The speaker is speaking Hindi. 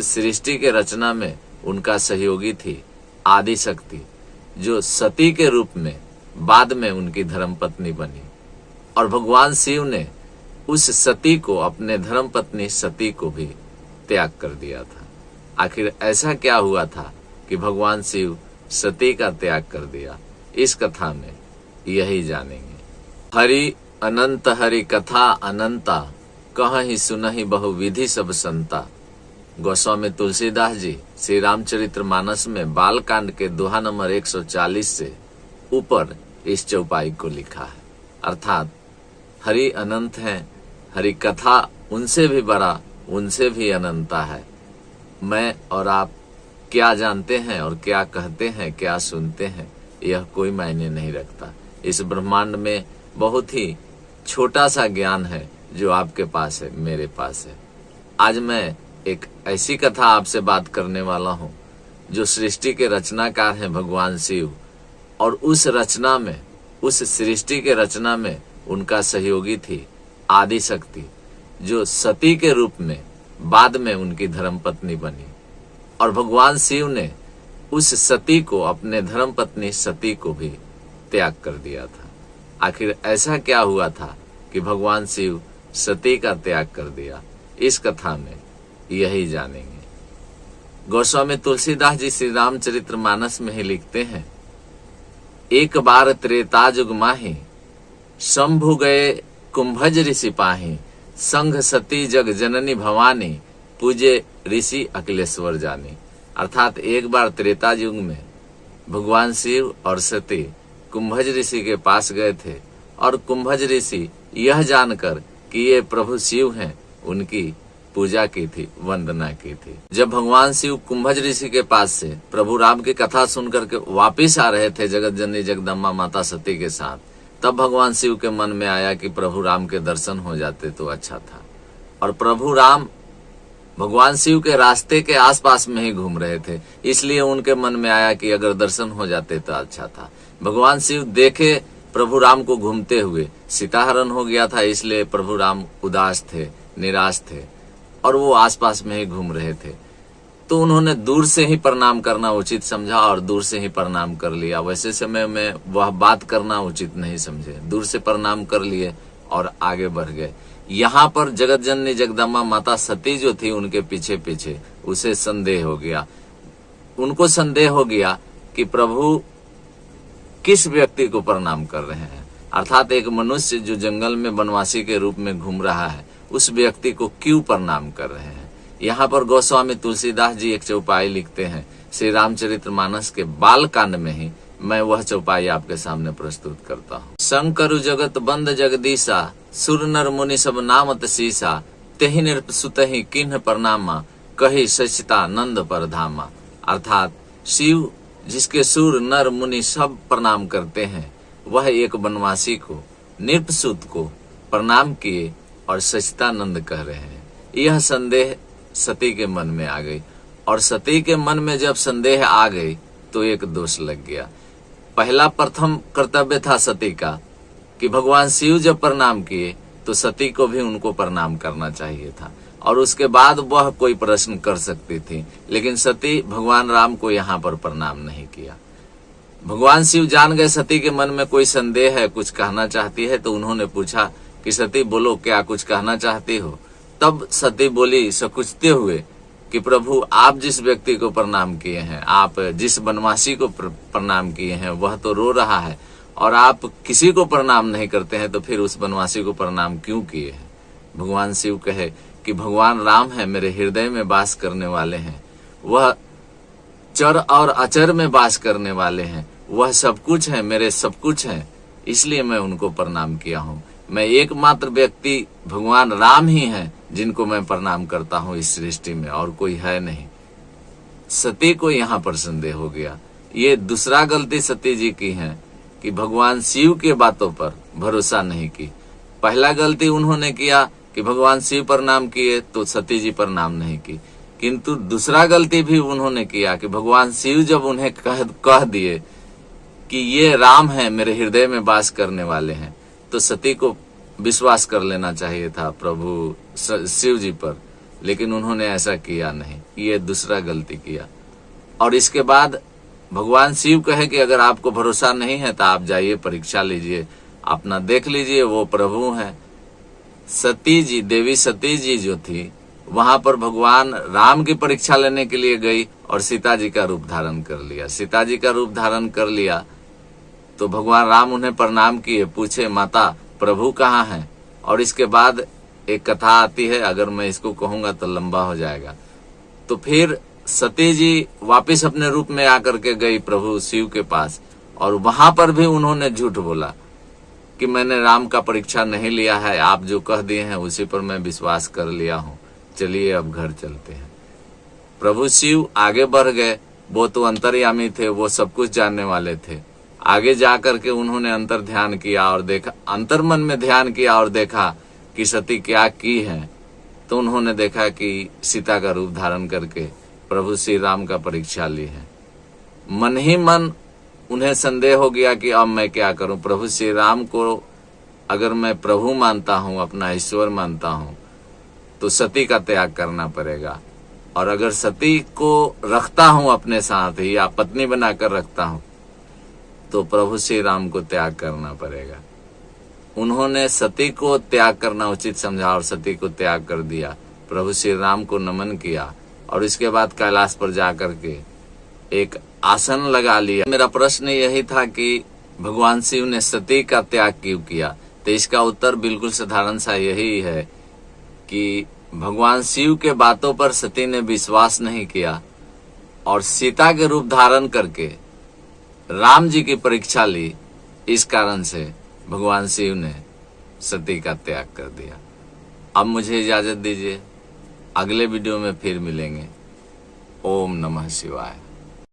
सृष्टि के रचना में उनका सहयोगी थी आदि शक्ति, जो सती के रूप में बाद में उनकी धर्मपत्नी बनी। और भगवान शिव ने उस सती को, अपने धर्मपत्नी सती को भी त्याग कर दिया था। आखिर ऐसा क्या हुआ था कि भगवान शिव सती का त्याग कर दिया? इस कथा में यही जानेंगे। हरि अनंत हरि कथा अनंता, कहीं सुनहि बहु विधि सब संता। गोस्वामी तुलसीदास जी श्री रामचरित्र मानस में बाल कांड के दोहा नंबर 140 से ऊपर इस चौपाई को लिखा है। अर्थात हरि अनंत है, हरि कथा उनसे भी बड़ा, उनसे भी अनंता है। मैं और आप क्या जानते हैं और क्या कहते हैं, क्या सुनते हैं, यह कोई मायने नहीं रखता। इस ब्रह्मांड में बहुत ही छोटा सा ज्ञान है जो आपके पास है, मेरे पास है। आज मैं एक ऐसी कथा आपसे बात करने वाला हूँ जो सृष्टि के रचनाकार हैं भगवान शिव, और उस रचना में, उस सृष्टि के रचना में उनका सहयोगी थी आदि शक्ति, जो सती के रूप में बाद में उनकी धर्मपत्नी बनी। और भगवान शिव ने उस सती को, अपने धर्मपत्नी सती को भी त्याग कर दिया था। आखिर ऐसा क्या हुआ था कि भगवान शिव सती का त्याग कर दिया? इस कथा में यही जानेंगे। गोस्वामी तुलसीदास जी श्री रामचरित्र मानस में ही लिखते हैं, एक बार त्रेता जुग माही, शंभु गए कुंभज ऋषि पाही। संघ सती जग जननी भवानी, पूजे ऋषि अखिलेश्वर जानी। अर्थात एक बार त्रेता युग में भगवान शिव और सती कुंभज ऋषि के पास गए थे, और कुंभज ऋषि यह जानकर कि ये प्रभु शिव हैं, उनकी पूजा की थी, वंदना की थी। जब भगवान शिव कुंभज ऋषि के पास से प्रभु राम की कथा सुनकर के वापिस आ रहे थे जगत जननी जगदम्बा माता सती के साथ, तब भगवान शिव के मन में आया कि प्रभु राम के दर्शन हो जाते तो अच्छा था। और प्रभु राम भगवान शिव के रास्ते के आसपास में ही घूम रहे थे, इसलिए उनके मन में आया कि अगर दर्शन हो जाते तो अच्छा था। भगवान शिव देखे प्रभु राम को घूमते हुए, सीताहरण हो गया था, इसलिए प्रभु राम उदास थे, निराश थे, और वो आसपास में ही घूम रहे थे। तो उन्होंने दूर से ही प्रणाम करना उचित समझा और दूर से ही प्रणाम कर लिया। वैसे समय में वह बात करना उचित नहीं समझे, दूर से प्रणाम कर लिए और आगे बढ़ गए। यहाँ पर जगत जननी जगदम्बा माता सती जो थी, उनके पीछे पीछे उसे संदेह हो गया। उनको संदेह हो गया कि प्रभु किस व्यक्ति को प्रणाम कर रहे हैं। अर्थात एक मनुष्य जो जंगल में वनवासी के रूप में घूम रहा है, उस व्यक्ति को क्यों प्रणाम कर रहे हैं। यहाँ पर गोस्वामी तुलसीदास जी एक चौपाई लिखते हैं श्री रामचरित्र मानस के बाल कांड में ही। मैं वह चौपाई आपके सामने प्रस्तुत करता हूँ। शंकरु जगत बंद जगदीशा, सुर नर मुनि सब नामत शीशा। तेहि नृप सुतहि किन्ह प्रणामा, कही सचिता नंद पर धामा। अर्थात शिव जिसके सुर नर मुनि सब प्रणाम करते हैं, वह एक वनवासी को, नृपसुत को प्रणाम किए और सचितानंद कह रहे हैं। यह संदेह सती के मन में आ गई, और सती के मन में जब संदेह आ गई तो एक दोष लग गया। पहला प्रथम कर्तव्य था सती का कि भगवान शिव जब प्रणाम किए तो सती को भी उनको प्रणाम करना चाहिए था, और उसके बाद वह कोई प्रश्न कर सकती थी। लेकिन सती भगवान राम को यहाँ पर प्रणाम नहीं किया। भगवान शिव जान गए सती के मन में कोई संदेह है, कुछ कहना चाहती है, तो उन्होंने पूछा कि सती बोलो, क्या कुछ कहना चाहती हो? तब सती बोली सकुचते हुए कि प्रभु आप जिस व्यक्ति को प्रणाम किए हैं, आप जिस वनवासी को प्रणाम किए हैं, वह तो रो रहा है, और आप किसी को प्रणाम नहीं करते हैं, तो फिर उस वनवासी को प्रणाम क्यों किए हैं? भगवान शिव कहे कि भगवान राम है, मेरे हृदय में वास करने वाले हैं, वह चर और अचर में वास करने वाले हैं, वह सब कुछ है, मेरे सब कुछ है, इसलिए मैं उनको प्रणाम किया हूँ। मैं एकमात्र व्यक्ति भगवान राम ही हैं जिनको मैं प्रणाम करता हूँ इस सृष्टि में, और कोई है नहीं। सती को यहाँ पर संदेह हो गया। ये दूसरा गलती सती जी की है कि भगवान शिव के बातों पर भरोसा नहीं की। पहला गलती उन्होंने किया कि भगवान शिव प्रणाम किए तो सती जी प्रणाम नहीं की, किंतु दूसरा गलती भी उन्होंने किया कि भगवान शिव जब उन्हें कह दिए कि ये राम है, मेरे हृदय में वास करने वाले हैं, तो सती को विश्वास कर लेना चाहिए था प्रभु शिव जी पर। लेकिन उन्होंने ऐसा किया नहीं, ये दूसरा गलती किया। और इसके बाद भगवान शिव कहे कि अगर आपको भरोसा नहीं है तो आप जाइए, परीक्षा लीजिए, अपना देख लीजिए, वो प्रभु हैं। सती जी, देवी सती जी जो थी, वहां पर भगवान राम की परीक्षा लेने के लिए गई और सीता जी का रूप धारण कर लिया। सीता जी का रूप धारण कर लिया तो भगवान राम उन्हें प्रणाम किए, पूछे माता प्रभु कहाँ हैं? और इसके बाद एक कथा आती है, अगर मैं इसको कहूंगा तो लंबा हो जाएगा। तो फिर सती जी वापस अपने रूप में आकर के गई प्रभु शिव के पास, और वहां पर भी उन्होंने झूठ बोला कि मैंने राम का परीक्षा नहीं लिया है, आप जो कह दिए हैं उसी पर मैं विश्वास कर लिया हूं, चलिए अब घर चलते हैं। प्रभु शिव आगे बढ़ गए, वो तो अंतर्यामी थे, वो सब कुछ जानने वाले थे। आगे जाकर के उन्होंने अंतर ध्यान किया और देखा, अंतर्मन में ध्यान किया और देखा कि सती क्या की है। तो उन्होंने देखा कि सीता का रूप धारण करके प्रभु श्री राम का परीक्षा ली है। मन ही मन उन्हें संदेह हो गया कि अब मैं क्या करूं। प्रभु श्री राम को अगर मैं प्रभु मानता हूं, अपना ईश्वर मानता हूं, तो सती का त्याग करना पड़ेगा। और अगर सती को रखता हूं अपने साथ ही या पत्नी बनाकर रखता हूं, तो प्रभु श्री राम को त्याग करना पड़ेगा। उन्होंने सती को त्याग करना उचित समझा और सती को त्याग कर दिया। प्रभु श्री राम को नमन किया और इसके बाद कैलाश पर जाकर के एक आसन लगा लिया। मेरा प्रश्न यही था कि भगवान शिव ने सती का त्याग क्यों किया? तो इसका उत्तर बिल्कुल साधारण सा यही है कि भगवान शिव के बातों पर सती ने विश्वास नहीं किया और सीता के रूप धारण करके राम जी की परीक्षा ली। इस कारण से भगवान शिव ने सती का त्याग कर दिया। अब मुझे इजाजत दीजिए, अगले वीडियो में फिर मिलेंगे। ओम नमः शिवाय।